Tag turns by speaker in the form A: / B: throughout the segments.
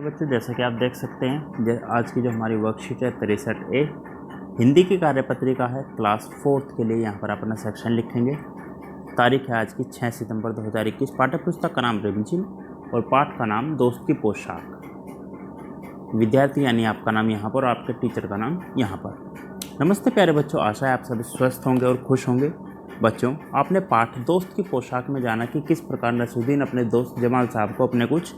A: बच्चों, जैसा कि आप देख सकते हैं आज की जो हमारी वर्कशीट है 63A हिंदी की कार्यपत्रिका है क्लास 4th के लिए। यहाँ पर अपना सेक्शन लिखेंगे। तारीख है आज की 6 सितंबर 2021। पाठ्य पुस्तक का नाम रिमझिम और पाठ का नाम दोस्त की पोशाक। विद्यार्थी यानी आपका नाम यहाँ पर और आपके टीचर का नाम यहाँ पर। नमस्ते प्यारे बच्चों, आशा है आप सभी स्वस्थ होंगे और खुश होंगे। बच्चों, आपने पाठ दोस्त की पोशाक में जाना कि किस प्रकार नसरुद्दीन अपने दोस्त जमाल साहब को अपने कुछ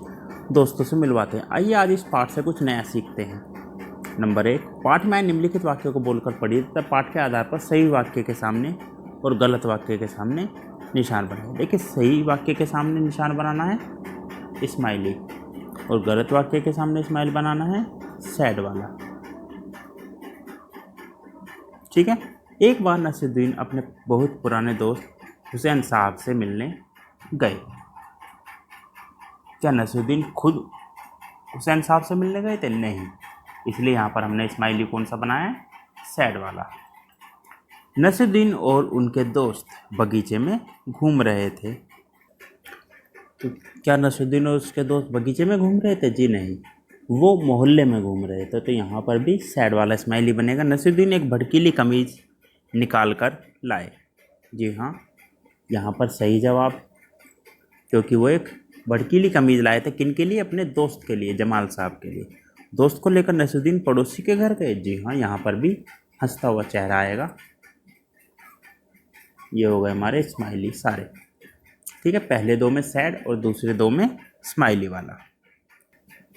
A: दोस्तों से मिलवाते हैं। आइए आज इस पाठ से कुछ नया सीखते हैं। नंबर 1, पाठ में निम्नलिखित वाक्यों को बोलकर पढ़िए तथा पाठ के आधार पर सही वाक्य के सामने और गलत वाक्य के सामने निशान बनाए। देखिए, सही वाक्य के सामने निशान बनाना है स्माइली और गलत वाक्य के सामने स्माइल बनाना है सैड वाला। ठीक है। एक बार नसरुद्दीन अपने बहुत पुराने दोस्त हुसैन साहब से मिलने गए। क्या नसरुद्दीन खुद हुसैन साहब से मिलने गए थे? नहीं, इसलिए यहाँ पर हमने स्माइली कौन सा बनाया है? सैड वाला। नसरुद्दीन और उनके दोस्त बगीचे में घूम रहे थे। तो क्या नसरुद्दीन और उसके दोस्त बगीचे में घूम रहे थे? जी नहीं, वो मोहल्ले में घूम रहे थे। तो यहाँ पर भी सैड वाला स्माइली बनेगा। नसरुद्दीन एक भड़कीली कमीज निकाल कर लाए। जी हाँ, यहाँ पर सही जवाब, क्योंकि वो एक भड़कीली कमीज लाए थे। किन के लिए? अपने दोस्त के लिए, जमाल साहब के लिए। दोस्त को लेकर नसरुद्दीन पड़ोसी के घर गए। जी हाँ, यहाँ पर भी हंसता हुआ चेहरा आएगा। ये हो गए हमारे स्माइली सारे। ठीक है, पहले दो में सैड और दूसरे दो में स्माइली वाला।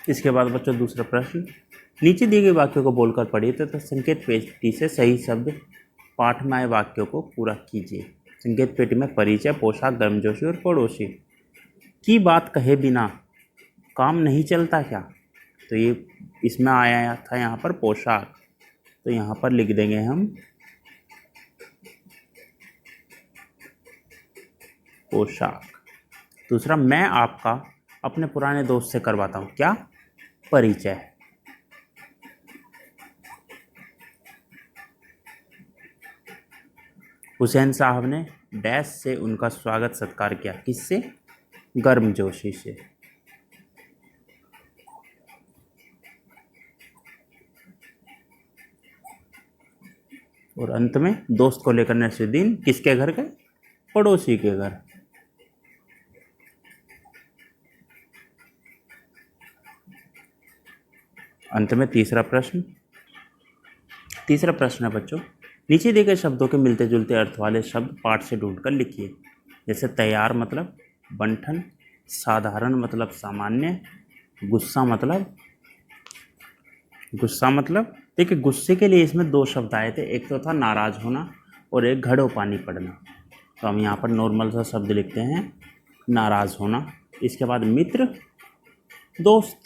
A: इसके बाद बच्चों दूसरा प्रश्न, नीचे दिए गए वाक्यों को बोलकर पढ़िए तथा संकेत पेटी से सही शब्द पाठ में आए वाक्यों को पूरा कीजिए। संकेत पेटी में परिचय, पोशाक, गर्मजोशी और पड़ोसी। की बात कहे बिना काम नहीं चलता क्या? तो ये इसमें आया था यहाँ पर पोशाक, तो यहाँ पर लिख देंगे हम पोशाक। दूसरा, मैं आपका अपने पुराने दोस्त से करवाता हूँ। क्या? परिचय। हुसैन साहब ने डैश से उनका स्वागत सत्कार किया। किससे? गर्मजोशी से। और अंत में दोस्त को लेकर नसरुद्दीन किसके घर गए? पड़ोसी के घर। अंत में तीसरा प्रश्न है बच्चों, नीचे दिए गए शब्दों के मिलते जुलते अर्थ वाले शब्द पाठ से ढूंढकर लिखिए। जैसे तैयार मतलब बंठन, साधारण मतलब सामान्य, गुस्सा मतलब देखिए, गुस्से के लिए इसमें दो शब्द आए थे। एक तो था नाराज होना और एक घड़ों पानी पड़ना। तो हम यहाँ पर नॉर्मल सा शब्द लिखते हैं नाराज होना। इसके बाद मित्र, दोस्त,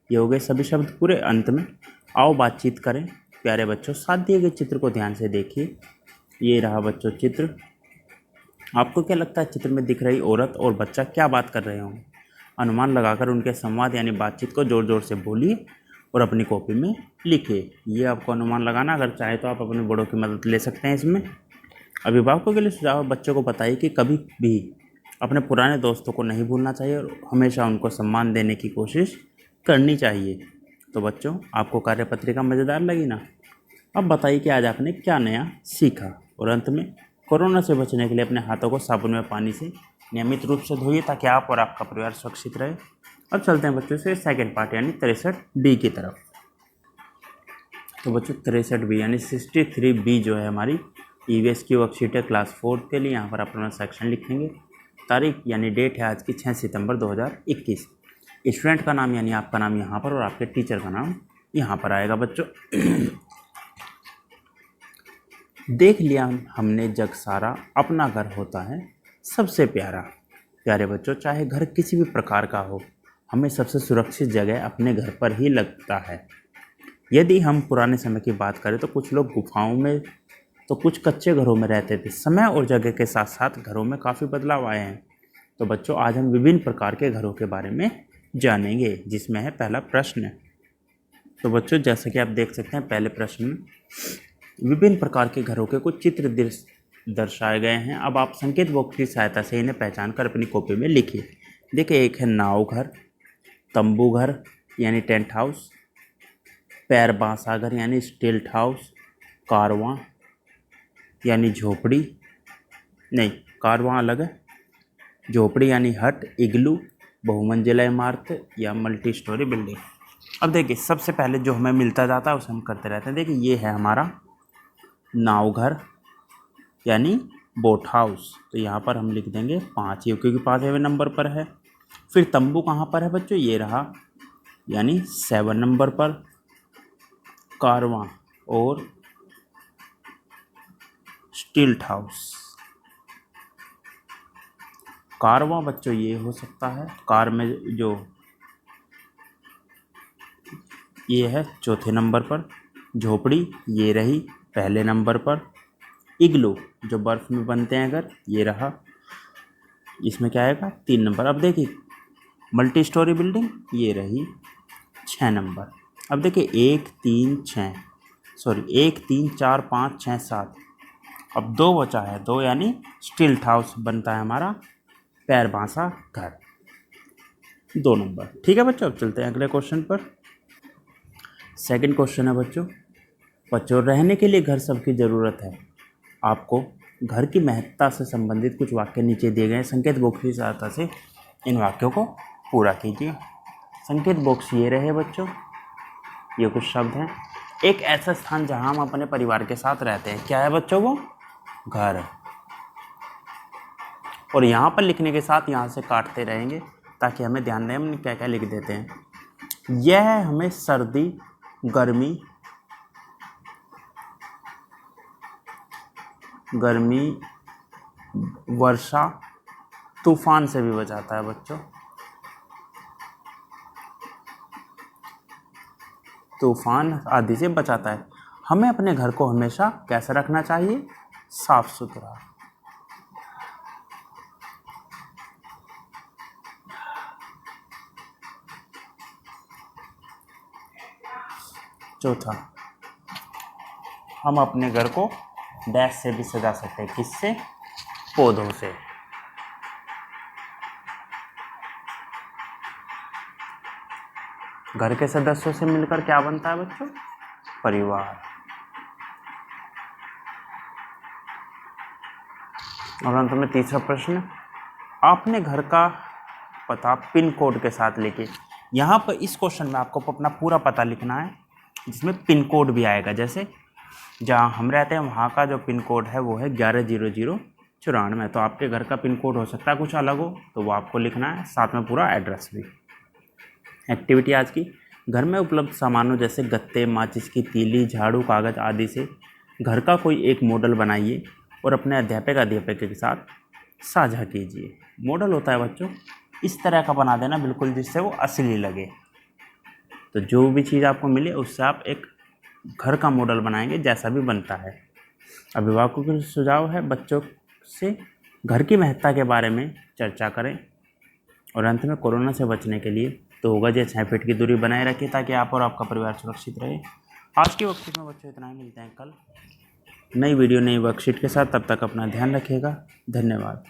A: ये हो गए सभी शब्द पूरे। अंत में आओ बातचीत करें। प्यारे बच्चों, साथ दिए गए चित्र को ध्यान से देखिए। ये रहा बच्चों चित्र। आपको क्या लगता है चित्र में दिख रही औरत और बच्चा क्या बात कर रहे होंगे? अनुमान लगाकर उनके संवाद यानी बातचीत को जोर जोर से बोलिए और अपनी कॉपी में लिखिए। ये आपको अनुमान लगाना, अगर चाहे तो आप अपने बड़ों की मदद ले सकते हैं इसमें। अभिभावकों के लिए सुझाव, बच्चों को बताइए कि कभी भी अपने पुराने दोस्तों को नहीं भूलना चाहिए और हमेशा उनको सम्मान देने की कोशिश करनी चाहिए। तो बच्चों, आपको कार्यपत्रिका मज़ेदार लगी ना? अब बताइए कि आज आपने क्या नया सीखा। और अंत में, कोरोना से बचने के लिए अपने हाथों को साबुन में पानी से नियमित रूप से धोइए ताकि आप और आपका परिवार सुरक्षित रहे। अब चलते हैं बच्चों से सेकंड पार्ट यानी 63B की तरफ। तो बच्चों 63B यानी 63B जो है हमारी EVS की वर्कशीट है क्लास 4 के लिए। यहाँ पर अपना सेक्शन लिखेंगे। तारीख यानी डेट है आज की 6 सितंबर 2021। स्टूडेंट का नाम यानी आपका नाम यहाँ पर और आपके टीचर का नाम यहाँ पर आएगा बच्चों। देख लिया हमने जग सारा, अपना घर होता है सबसे प्यारा। प्यारे बच्चों, चाहे घर किसी भी प्रकार का हो, हमें सबसे सुरक्षित जगह अपने घर पर ही लगता है। यदि हम पुराने समय की बात करें तो कुछ लोग गुफाओं में तो कुछ कच्चे घरों में रहते थे। समय और जगह के साथ साथ घरों में काफ़ी बदलाव आए हैं। तो बच्चों, आज हम विभिन्न प्रकार के घरों के बारे में जानेंगे, जिसमें है पहला प्रश्न। तो बच्चों, जैसा कि आप देख सकते हैं पहले प्रश्न में विभिन्न प्रकार के घरों के कुछ चित्र दर्शाए गए हैं। अब आप संकेत बॉक्स की सहायता से इन्हें पहचान कर अपनी कॉपी में लिखिए। देखिए, एक है नाव घर, तंबू घर, यानी टेंट हाउस, पैर बांसागर यानी स्टिल्ट हाउस, कारवां यानी झोपड़ी, नहीं कारवां अलग है, झोपड़ी यानी हट, इग्लू बहुमंजिला इमारत या मल्टी स्टोरी बिल्डिंग। अब देखिए सबसे पहले जो हमें मिलता जाता है उसे हम करते रहते हैं। देखिए ये है हमारा नावघर यानी बोट हाउस, तो यहाँ पर हम लिख देंगे 5, ये क्योंकि 5वें नंबर पर है। फिर तंबू कहाँ पर है बच्चों, ये रहा यानी 7 नंबर पर। कारवां और स्टिल्ट हाउस, कारवां बच्चों ये हो सकता है, कार में जो ये है 4थे नंबर पर। झोपड़ी ये रही पहले नंबर पर। इग्लू जो बर्फ़ में बनते हैं अगर, ये रहा, इसमें क्या आएगा 3 नंबर। अब देखिए मल्टी स्टोरी बिल्डिंग ये रही 6 नंबर। अब देखिए 1 3 6 सॉरी 1 3 4 5 6 7, अब 2 बचा है, 2 यानी स्टिल्ट हाउस बनता है हमारा पैर बांसा घर, 2 नंबर। ठीक है बच्चों, अब चलते हैं अगले क्वेश्चन पर। सेकंड क्वेश्चन है बच्चों रहने के लिए घर सबकी ज़रूरत है। आपको घर की महत्ता से संबंधित कुछ वाक्य नीचे दिए गए हैं, संकेत बॉक्स की सहायता से इन वाक्यों को पूरा कीजिए। संकेत बॉक्स ये रहे बच्चों, ये कुछ शब्द हैं। एक ऐसा स्थान जहां हम अपने परिवार के साथ रहते हैं, क्या है बच्चों वो, घर। और यहाँ पर लिखने के साथ यहाँ से काटते रहेंगे ताकि हमें ध्यान रहे हम क्या क्या लिख देते हैं। यह हमें सर्दी, गर्मी, वर्षा, तूफान से भी बचाता है बच्चों, तूफान आदि से बचाता है। हमें अपने घर को हमेशा कैसा रखना चाहिए, साफ सुथरा। चौथा, हम अपने घर को डैश से भी सजा सकते हैं, किससे, पौधों से। घर के सदस्यों से मिलकर क्या बनता है बच्चों, परिवार। और अंत में तीसरा प्रश्न, आपने घर का पता पिन कोड के साथ लिखिए। यहाँ पर इस क्वेश्चन में आपको अपना पूरा पता लिखना है, जिसमें पिन कोड भी आएगा। जैसे जहाँ हम रहते हैं वहाँ का जो पिन कोड है वो है 110094, तो आपके घर का पिन कोड हो सकता है कुछ अलग हो, तो वो आपको लिखना है, साथ में पूरा एड्रेस भी। एक्टिविटी आज की, घर में उपलब्ध सामानों जैसे गत्ते, माचिस की तीली, झाड़ू, कागज़ आदि से घर का कोई एक मॉडल बनाइए और अपने अध्यापक के साथ साझा कीजिए। मॉडल होता है बच्चों इस तरह का बना देना बिल्कुल जिससे वो असली लगे। तो जो भी चीज़ आपको मिले उससे आप एक घर का मॉडल बनाएंगे जैसा भी बनता है। अभिभावकों का सुझाव है बच्चों से घर की महत्ता के बारे में चर्चा करें। और अंत में कोरोना से बचने के लिए 2 गज या 6 फीट की दूरी बनाए रखें ताकि आप और आपका परिवार सुरक्षित रहे। आज की वर्कशीट में बच्चों इतना ही, मिलते हैं कल नई वीडियो नई वर्कशीट के साथ। तब तक अपना ध्यान रखिएगा। धन्यवाद।